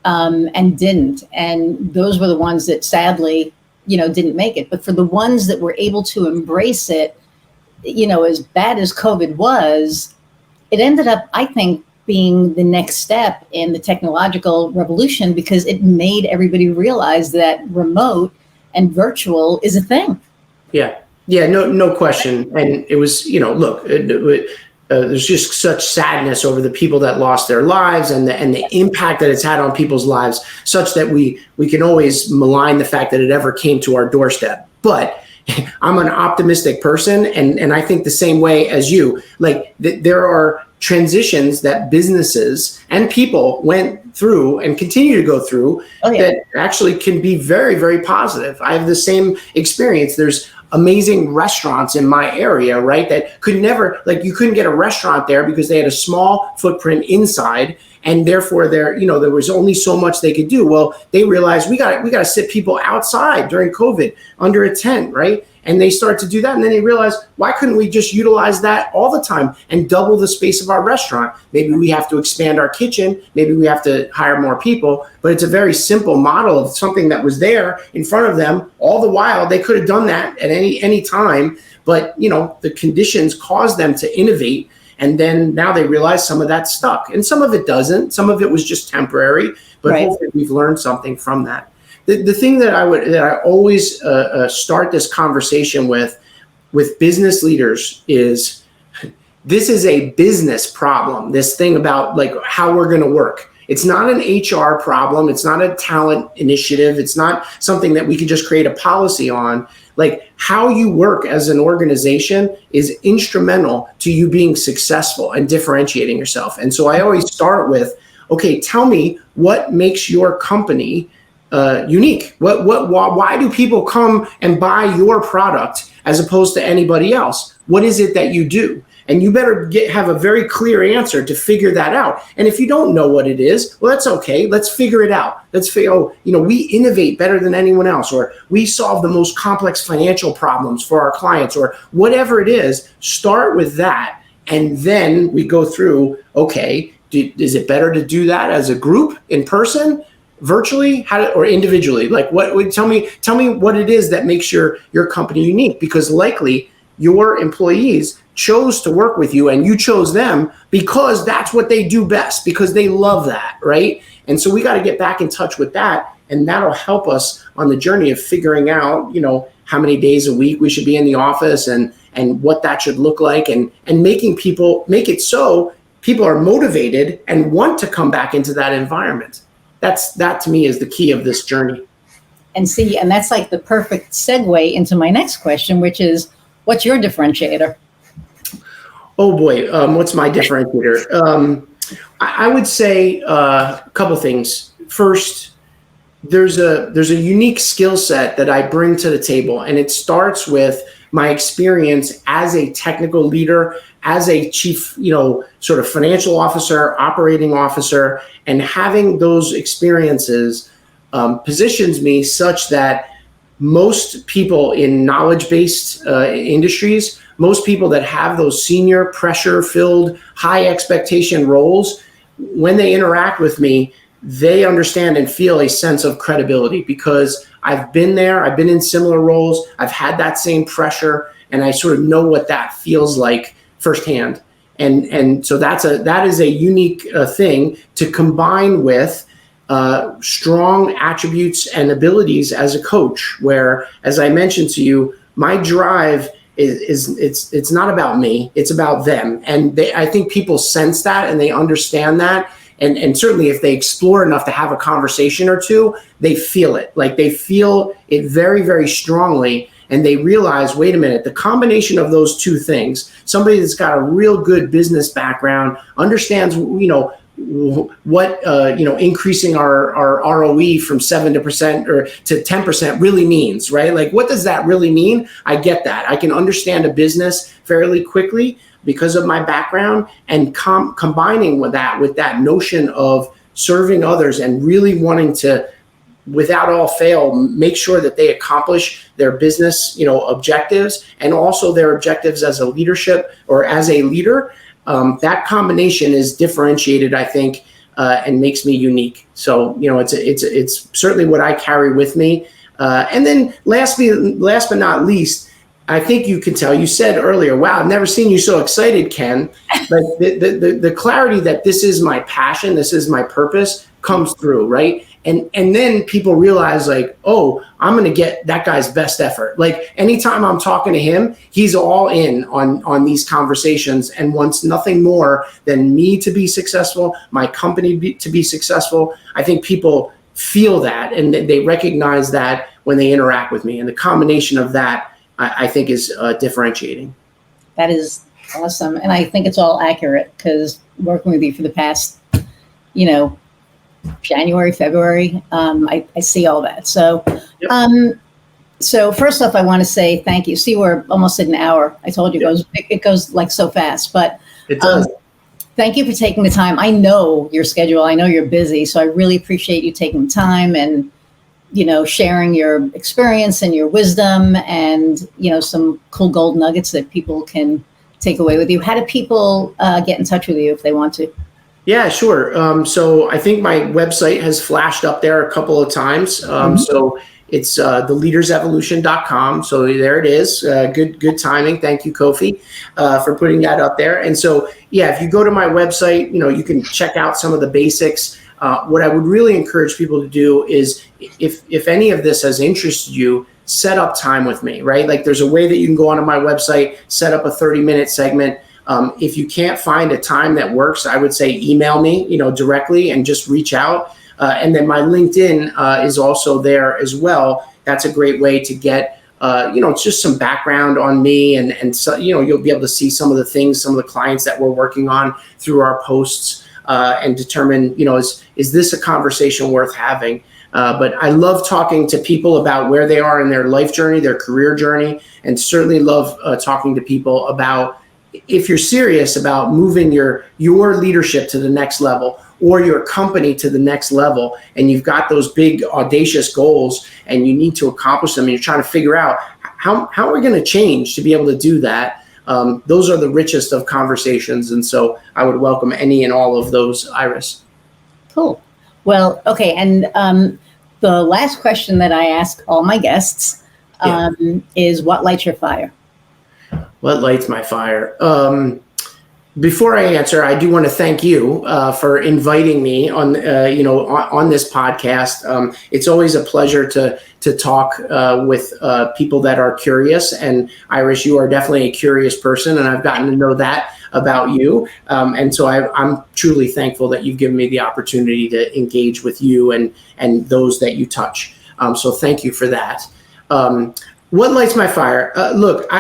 and didn't. And those were the ones that sadly, didn't make it. But for the ones that were able to embrace it, as bad as COVID was, it ended up, I think, being the next step in the technological revolution, because it made everybody realize that remote and virtual is a thing. Yeah, no question. And it was, look, there's just such sadness over the people that lost their lives and the impact that it's had on people's lives, such that we can always malign the fact that it ever came to our doorstep. But I'm an optimistic person, and I think the same way as you. Like there are transitions that businesses and people went through and continue to go through that actually can be very, very positive. I have the same experience. There's amazing restaurants in my area, right? That could never, like, you couldn't get a restaurant there because they had a small footprint inside, and therefore there was only so much they could do. Well, they realized we got to sit people outside during COVID under a tent, right? And they start to do that, and then they realize, why couldn't we just utilize that all the time and double the space of our restaurant? Maybe we have to expand our kitchen. Maybe we have to hire more people. But it's a very simple model of something that was there in front of them all the while. They could have done that at any time, but the conditions caused them to innovate. And then now they realize some of that stuck, and some of it doesn't. Some of it was just temporary, but hopefully we've learned something from that. The thing that I always start this conversation with business leaders is, this is a business problem. This thing about like how we're going to work. It's not an HR problem. It's not a talent initiative. It's not something that we can just create a policy on. Like how you work as an organization is instrumental to you being successful and differentiating yourself. And so I always start with, okay, tell me what makes your company unique. Why do people come and buy your product as opposed to anybody else? What is it that you do? And you better have a very clear answer to figure that out. And if you don't know what it is, well, that's okay. Let's figure it out. Let's figure, we innovate better than anyone else, or we solve the most complex financial problems for our clients, or whatever it is. Start with that. And then we go through, okay, is it better to do that as a group in person, virtually, or individually? Like tell me what it is that makes your company unique, because likely your employees chose to work with you and you chose them because that's what they do best, because they love that, right? And so we got to get back in touch with that, and that'll help us on the journey of figuring out, how many days a week we should be in the office and what that should look like, and make it so people are motivated and want to come back into that environment. That to me is the key of this journey. And that's like the perfect segue into my next question, which is, what's your differentiator? Oh boy, what's my differentiator? I would say a couple things. First, there's a unique skill set that I bring to the table, and it starts with my experience as a technical leader, as a chief, sort of financial officer, operating officer, and having those experiences positions me such that most people in knowledge-based industries, most people that have those senior pressure-filled, high expectation roles, when they interact with me, they understand and feel a sense of credibility, because I've been there, I've been in similar roles, I've had that same pressure, and I sort of know what that feels like firsthand. And so that is a unique thing to combine with strong attributes and abilities as a coach, where, as I mentioned to you, my drive it's not about me, it's about them. And I think people sense that and they understand that. And certainly if they explore enough to have a conversation or two, they feel it. Like they feel it very, very strongly. And they realize, wait a minute, the combination of those two things, somebody that's got a real good business background, understands, what increasing our ROE from 7% or to 10% really means, right? Like, what does that really mean? I get that. I can understand a business fairly quickly because of my background, and combining with that notion of serving others and really wanting to, without all fail, make sure that they accomplish their business, objectives, and also their objectives as a leadership or as a leader. That combination is differentiated, I think, and makes me unique. So, it's certainly what I carry with me. And then last but not least, I think you can tell, you said earlier, wow, I've never seen you so excited, Ken. Like the clarity that this is my passion, this is my purpose comes through, right? And then people realize, like, oh, I'm going to get that guy's best effort. Like anytime I'm talking to him, he's all in on these conversations and wants nothing more than me to be successful, my company to be successful. I think people feel that and they recognize that when they interact with me. And the combination of that, I think, is differentiating. That is awesome. And I think it's all accurate, because working with you for the past, January, February, I see all that. So, yep. So first off, I want to say thank you. See, we're almost at an hour. I told you, yep. It goes like so fast, but it does. Thank you for taking the time. I know your schedule. I know you're busy, so I really appreciate you taking the time and, sharing your experience and your wisdom and, some cool gold nuggets that people can take away with you. How do people get in touch with you if they want to? Yeah, sure. So I think my website has flashed up there a couple of times. So it's theleadersevolution.com. So there it is. Good timing. Thank you, Kofi, for putting that up there. And so, if you go to my website, you can check out some of the basics. What I would really encourage people to do is, if any of this has interested you, set up time with me, right? Like there's a way that you can go onto my website, set up a 30-minute segment. If you can't find a time that works, I would say email me, directly, and just reach out. And then my LinkedIn is also there as well. That's a great way to get it's just some background on me, and so, you'll be able to see some of the things, some of the clients that we're working on through our posts, and determine, is this a conversation worth having? But I love talking to people about where they are in their life journey, their career journey, and certainly love talking to people about if you're serious about moving your leadership to the next level or your company to the next level, and you've got those big audacious goals and you need to accomplish them, and you're trying to figure out how are we going to change to be able to do that. Those are the richest of conversations. And so I would welcome any and all of those, Iris. Cool. Well, okay. And the last question that I ask all my guests is, what lights your fire? What lights my fire? Before I answer, I do want to thank you for inviting me on, on this podcast. It's always a pleasure to talk with people that are curious. And Iris, you are definitely a curious person, and I've gotten to know that about you. And so I'm truly thankful that you've given me the opportunity to engage with you and those that you touch. So thank you for that. What lights my fire? Look,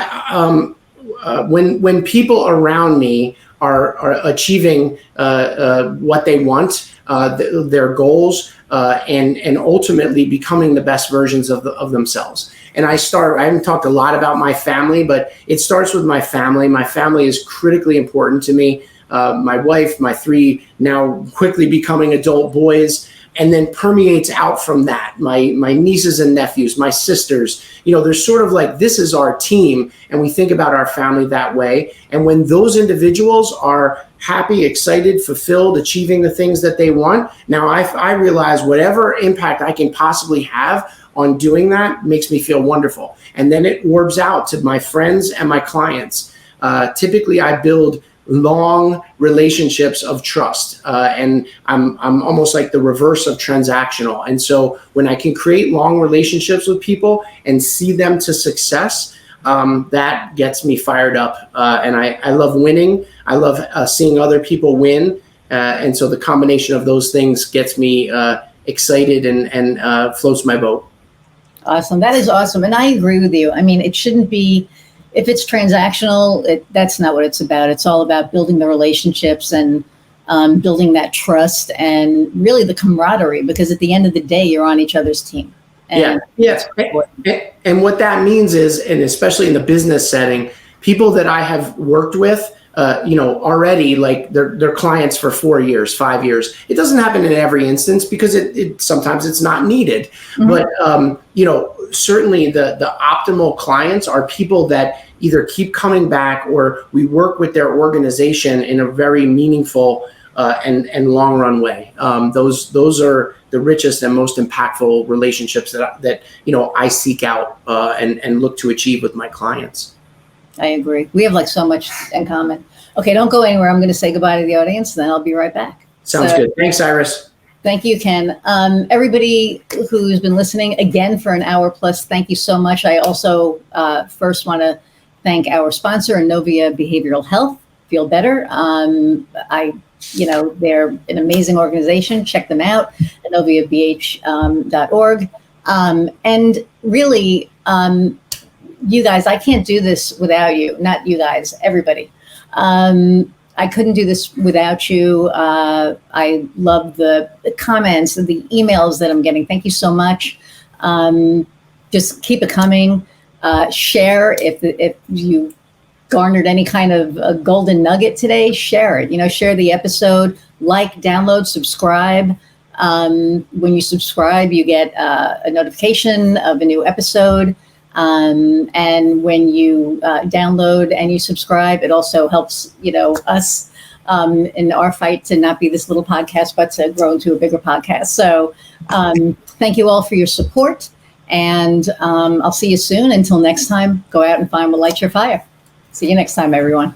when people around me are achieving what they want, their goals, and ultimately becoming the best versions of themselves. And I haven't talked a lot about my family, but it starts with my family. My family is critically important to me. My wife, my 3 now quickly becoming adult boys, and then permeates out from that. My nieces and nephews, my sisters, there's sort of like, this is our team, and we think about our family that way. And when those individuals are happy, excited, fulfilled, achieving the things that they want, now I realize whatever impact I can possibly have on doing that makes me feel wonderful. And then it orbs out to my friends and my clients. Typically, I build long relationships of trust, and I'm almost like the reverse of transactional. And so when I can create long relationships with people and see them to success, that gets me fired up. And I love winning. I love seeing other people win. And so the combination of those things gets me excited and floats my boat. Awesome. That is awesome. And I agree with you. I mean, it shouldn't be, if it's transactional, that's not what it's about. It's all about building the relationships and building that trust and really the camaraderie, because at the end of the day, you're on each other's team. And And what that means is, and especially in the business setting, people that I have worked with, already, like they're clients for 4 years, 5 years. It doesn't happen in every instance because it sometimes it's not needed. Mm-hmm. But certainly the optimal clients are people that either keep coming back or we work with their organization in a very meaningful and long run way. Those are the richest and most impactful relationships that I seek out and look to achieve with my clients. I agree. We have so much in common. Okay, don't go anywhere. I'm going to say goodbye to the audience, then I'll be right back. Sounds good. Thanks, Iris. Thank you, Ken. Everybody who's been listening again for an hour plus, thank you so much. I also first want to thank our sponsor, Innovia Behavioral Health. Feel better. They're an amazing organization. Check them out, innoviabh.org. And really, you guys, I can't do this without you. Not you guys, everybody. I couldn't do this without you. I love the comments and the emails that I'm getting. Thank you so much. Just keep it coming. Share if you garnered any kind of a golden nugget today. Share it. Share the episode. Like, download, subscribe. When you subscribe, you get a notification of a new episode. And when you download and you subscribe, it also helps, us in our fight to not be this little podcast, but to grow into a bigger podcast. So thank you all for your support, and I'll see you soon. Until next time, go out and find what lights your fire. See you next time, everyone.